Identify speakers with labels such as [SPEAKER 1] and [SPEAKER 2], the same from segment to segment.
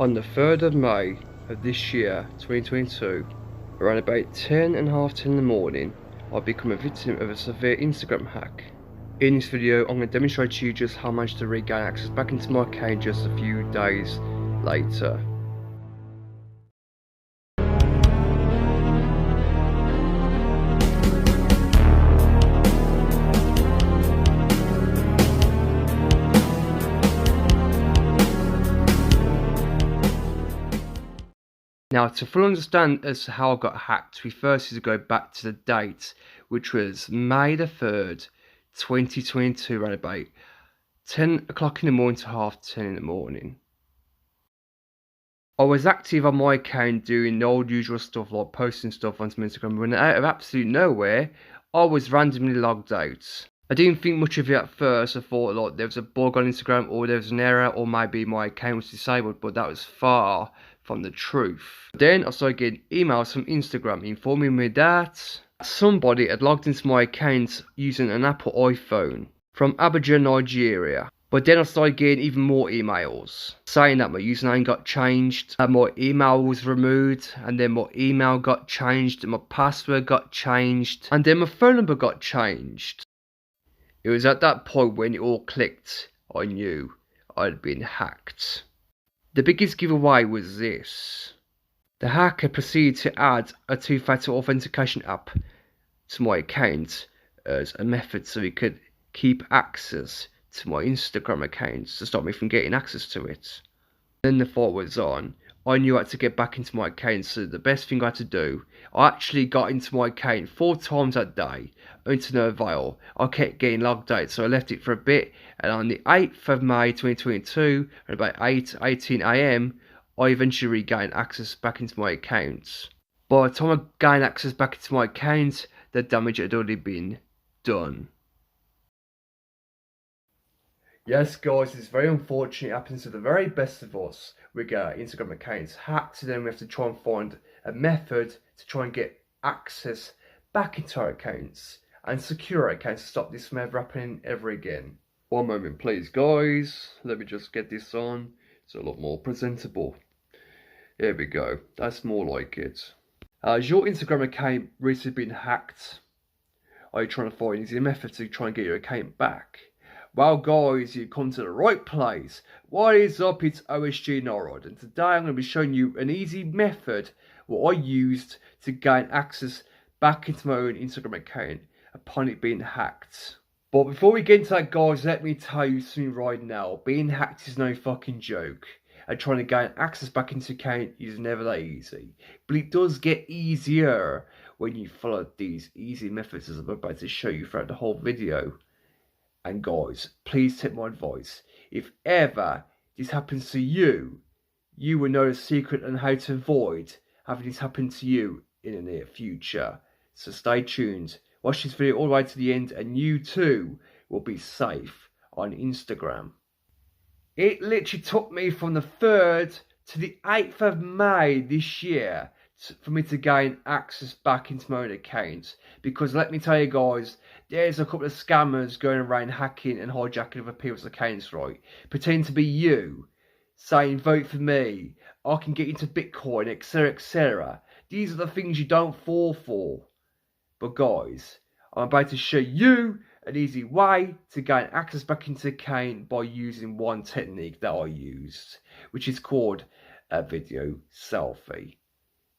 [SPEAKER 1] On the 3rd of May of this year, 2022, around about 10 in the morning, I've become a victim of a severe Instagram hack. In this video, I'm going to demonstrate to you just how I managed to regain access back into my account just a few days later. Now, to fully understand as to how I got hacked, we first need to go back to the date, which was May the 3rd, 2022, around about 10 o'clock in the morning to 10:30 in the morning. I was active on my account doing the old usual stuff like posting stuff onto Instagram, when out of absolute nowhere, I was randomly logged out. I didn't think much of it at first. I thought like there was a bug on Instagram, or there was an error, or maybe my account was disabled, but that was far from the truth. Then I started getting emails from Instagram informing me that somebody had logged into my account using an Apple iPhone from Abuja, Nigeria. But then I started getting even more emails saying that my username got changed, and my email was removed, and then my email got changed, and my password got changed, and then my phone number got changed. It was at that point when it all clicked. I knew I'd been hacked. The biggest giveaway was this. The hacker proceeded to add a two-factor authentication app to my account as a method so he could keep access to my Instagram account to stop me from getting access to it. Then the thought was on. I knew I had to get back into my account, so the best thing I had to do, I actually got into my account 4 times that day, only to no avail. I kept getting logged out, so I left it for a bit, and on the 8th of May 2022, at about 8:18 AM, I eventually regained access back into my account. By the time I gained access back into my account, the damage had already been done. Yes, guys, it's very unfortunate. It happens to the very best of us. We get our Instagram accounts hacked, and then we have to try and find a method to try and get access back into our accounts and secure our accounts to stop this from ever happening ever again. One moment, please, guys. Let me just get this on. It's a lot more presentable. Here we go. That's more like it. Has your Instagram account recently been hacked? Are you trying to find an easy method to try and get your account back? Well, guys, you've come to the right place. What is up? It's OSG Nightrider, and today I'm going to be showing you an easy method what I used to gain access back into my own Instagram account upon it being hacked. But before we get into that, guys, let me tell you something right now. Being hacked is no fucking joke, and trying to gain access back into your account is never that easy. But it does get easier when you follow these easy methods as I'm about to show you throughout the whole video. And guys, please take my advice. If ever this happens to you, you will know the secret on how to avoid having this happen to you in the near future. So stay tuned. Watch this video all the way to the end, and you too will be safe on Instagram. It literally took me from the 3rd to the 8th of May this year for me to gain access back into my own account, because let me tell you guys, there's a couple of scammers going around hacking and hijacking other people's accounts, right, pretending to be you, saying vote for me, I can get into Bitcoin, etc, etc. These are the things you don't fall for. But guys, I'm about to show you an easy way to gain access back into the account by using one technique that I used, which is called a video selfie.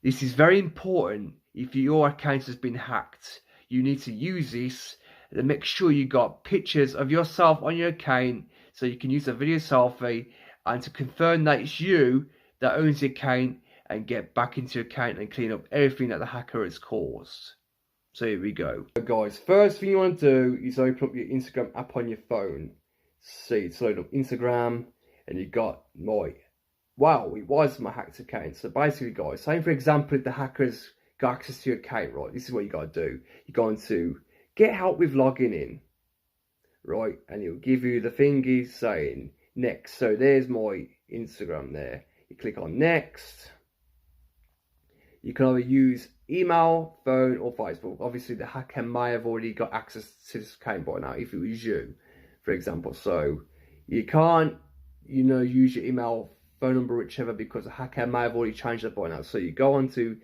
[SPEAKER 1] This is very important. If your account has been hacked, you need to use this and make sure you got pictures of yourself on your account so you can use a video selfie and to confirm that it's you that owns the account, and get back into your account and clean up everything that the hacker has caused. So here we go. So guys, first thing you want to do is open up your Instagram app on your phone. See, it's load up Instagram, and you got my, wow, it was my hacked account. So basically, guys, say for example, if the hackers got access to your account, right, this is what you got to do. You're going to get help with logging in, right, and it'll give you the thingy saying next. So there's my Instagram there. You click on next. You can either use email, phone, or Facebook. Obviously, the hacker may have already got access to this account by now if it was you, for example. So you can't, use your email, phone number, whichever, because the hacker may have already changed that by now. So you go on to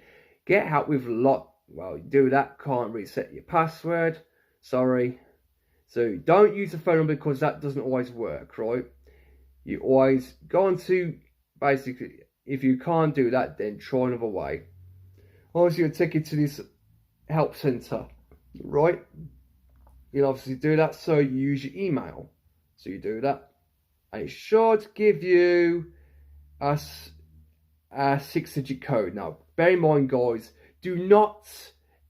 [SPEAKER 1] get help with well, you do that, can't reset your password, sorry. So don't use the phone number because that doesn't always work, right? You always go on to, basically, if you can't do that, then try another way. Obviously, you'll take you to this help center, right? You'll obviously do that, so you use your email. So you do that, and it should give you a 6-digit code. Now, bear in mind, guys, do not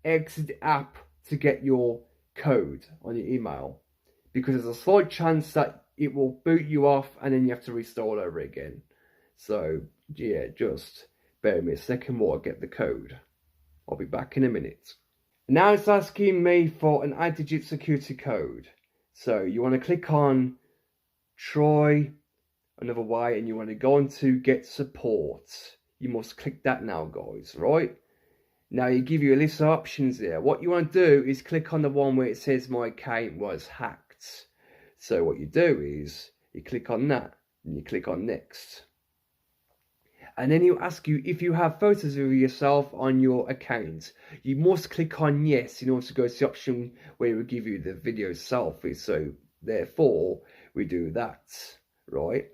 [SPEAKER 1] exit the app to get your code on your email, because there's a slight chance that it will boot you off and then you have to restart over again. So yeah, just bear with me a second while I get the code. I'll be back in a minute. Now it's asking me for an 8-digit security code. So you want to click on try another way, and you want to go on to get support. You must click that now, guys, right? Now you give you a list of options there. What you want to do is click on the one where it says my account was hacked. So what you do is you click on that and you click on next. And then he'll ask you if you have photos of yourself on your account. You must click on yes in order to go to the option where it will give you the video selfie. So therefore we do that, right?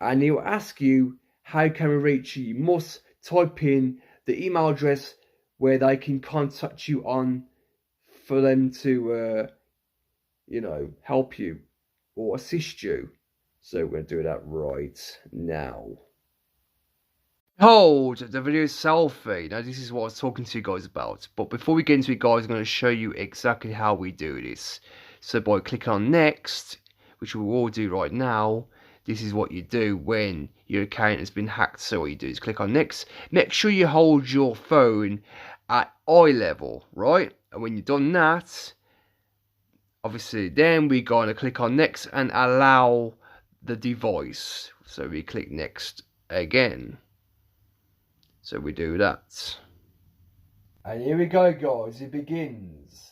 [SPEAKER 1] And he'll ask you how can we reach you. You must type in the email address where they can contact you on for them to help you or assist you. So we're going to do that right now. Hold the video selfie. Now this is what I was talking to you guys about. But before we get into it, guys, I'm going to show you exactly how we do this. So by clicking on next, which we will all do right now, this is what you do when your account has been hacked. So what you do is click on next. Make sure you hold your phone at eye level, right? And when you've done that, obviously then we're going to click on next and allow the device. So we click next again. So we do that. And here we go, guys. It begins.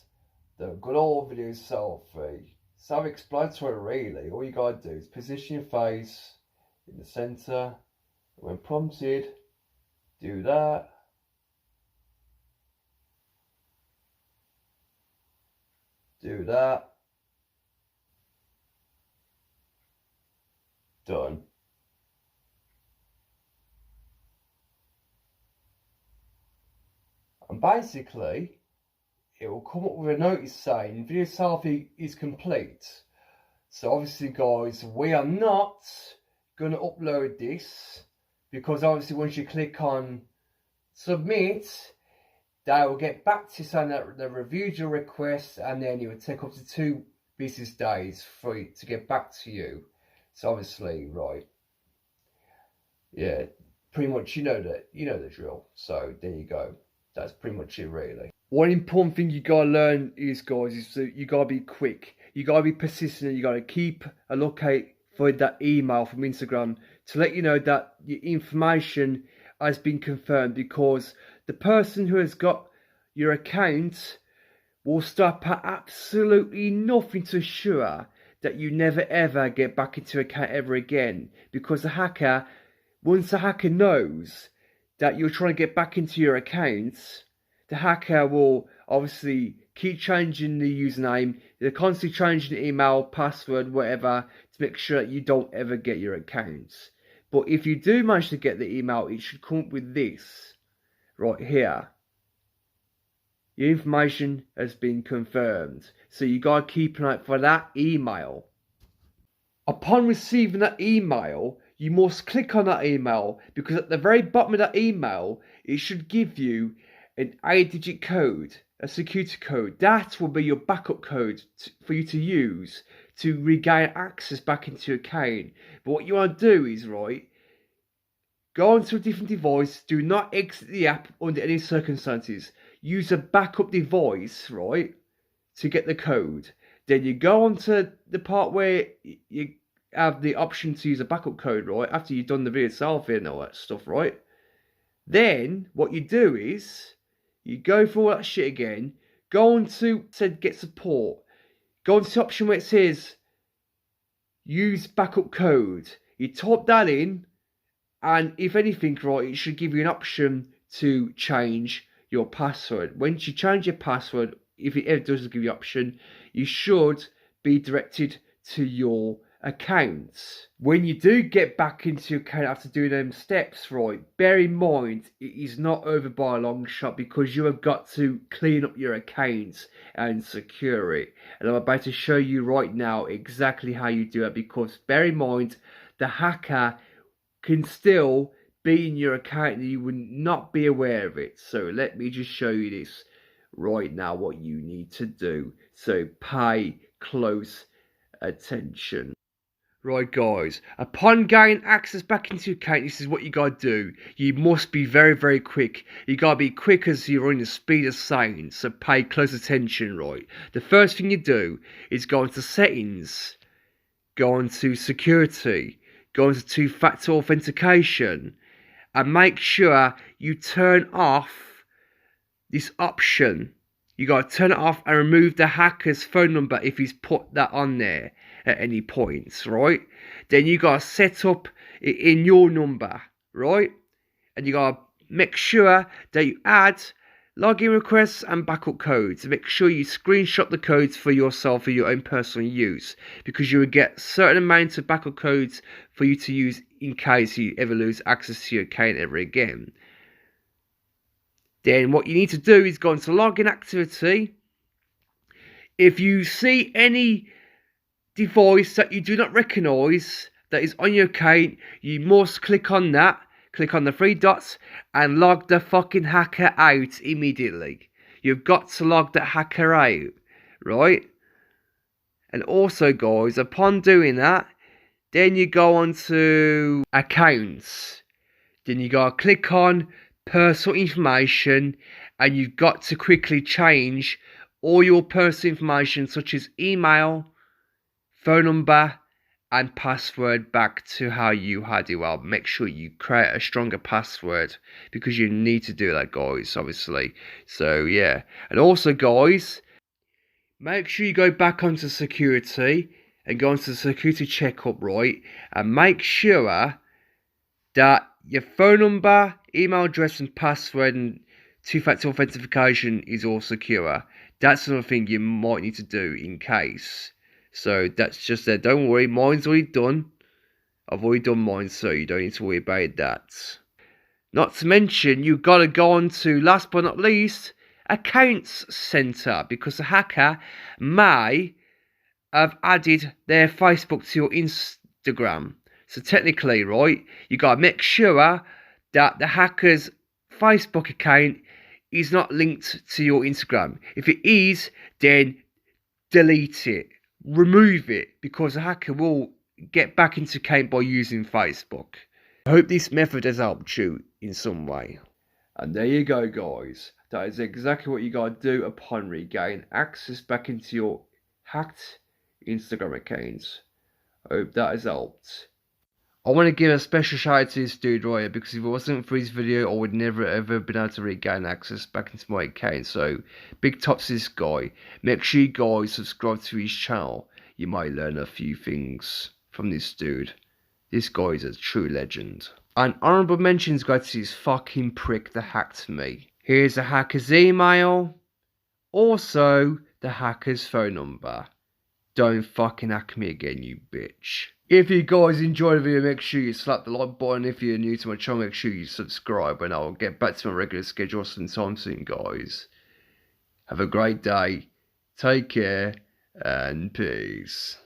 [SPEAKER 1] The good old video selfie. Self-explanatory, really. All you gotta do is position your face in the center. When prompted, do that. Do that. Done. And basically, it will come up with a notice saying video selfie is complete. So obviously, guys, we are not going to upload this, because obviously once you click on submit, they will get back to you saying that they reviewed your request, and then it will take up to 2 business days for it to get back to you. So obviously, right, yeah, pretty much you know the drill. So there you go. That's pretty much it, really. One important thing you gotta learn is, guys, is that you gotta be quick. You gotta be persistent. You gotta keep a lookout for that email from Instagram to let you know that your information has been confirmed, because the person who has got your account will stop at absolutely nothing to assure that you never ever get back into your account ever again. Because the hacker, once the hacker knows that you're trying to get back into your account, the hacker will obviously keep changing the username, they're constantly changing the email, password, whatever, to make sure that you don't ever get your account. But if you do manage to get the email, it should come up with this right here. Your information has been confirmed. So you gotta keep an eye out for that email. Upon receiving that email, you must click on that email, because at the very bottom of that email, it should give you an 8-digit code, a security code. That will be your backup code for you to use to regain access back into your account. But what you want to do is, right, go onto a different device. Do not exit the app under any circumstances. Use a backup device, right, to get the code. Then you go onto the part where you have the option to use a backup code, right, after you've done the video selfie and all that stuff, right? Then what you do is you go through all that shit again, go on to get support, go into the option where it says use backup code. You type that in, And if anything, right, it should give you an option to change your password. Once you change your password, if it ever does give you an option, you should be directed to your account. When you do get back into your account after doing them steps, right, bear in mind it is not over by a long shot, because you have got to clean up your account and secure it. And I'm about to show you right now exactly how you do it, because bear in mind the hacker can still be in your account and you would not be aware of it. So let me just show you this right now, what you need to do. So pay close attention. Right guys, upon gaining access back into your account, this is what you gotta do. You must be very, very quick. You gotta be quick as you're running the speed of sound, so pay close attention, right? The first thing you do is go into settings, go into security, go into two-factor authentication, and make sure you turn off this option. You gotta turn it off and remove the hacker's phone number if he's put that on there at any points, right? Then you gotta set up it in your number, right? And you gotta make sure that you add login requests and backup codes. Make sure you screenshot the codes for yourself for your own personal use, because you will get certain amounts of backup codes for you to use in case you ever lose access to your account ever again. Then what you need to do is go into login activity. If you see any device that you do not recognise that is on your account, you must click on that. Click on the three dots and log the fucking hacker out immediately. You've got to log that hacker out, right? And also, guys, upon doing that, then you go on to accounts. Then you gotta click on personal information, and you've got to quickly change all your personal information, such as email, phone number, and password, back to how you had it. Well, make sure you create a stronger password, because you need to do that, guys, obviously. So yeah, and also, guys, make sure you go back onto security and go onto the security checkup, right? And make sure that your phone number, email address, and password and two-factor authentication is all secure. That's another thing you might need to do in case. So that's just there. Don't worry, mine's already done. I've already done mine, so you don't need to worry about that. Not to mention, you've got to go on to, last but not least, Accounts Center, because the hacker may have added their Facebook to your Instagram. So technically, right, you got to make sure that the hacker's Facebook account is not linked to your Instagram. If it is, then delete it. Remove it, because the hacker will get back into account by using Facebook. I hope this method has helped you in some way. And there you go, guys. That is exactly what you gotta do upon regaining access back into your hacked Instagram accounts. I hope that has helped. I want to give a special shout out to this dude right here, because if it wasn't for his video, I would never ever been able to regain access back into my account. So big tops to this guy. Make sure you guys subscribe to his channel. You might learn a few things from this dude. This guy is a true legend. And honourable mentions go to this fucking prick that hacked me. Here's the hacker's email. Also the hacker's phone number. Don't fucking hack me again, you bitch. If you guys enjoyed the video, make sure you slap the like button. If you're new to my channel, make sure you subscribe, and I'll get back to my regular schedule sometime soon, guys. Have a great day. Take care, and peace.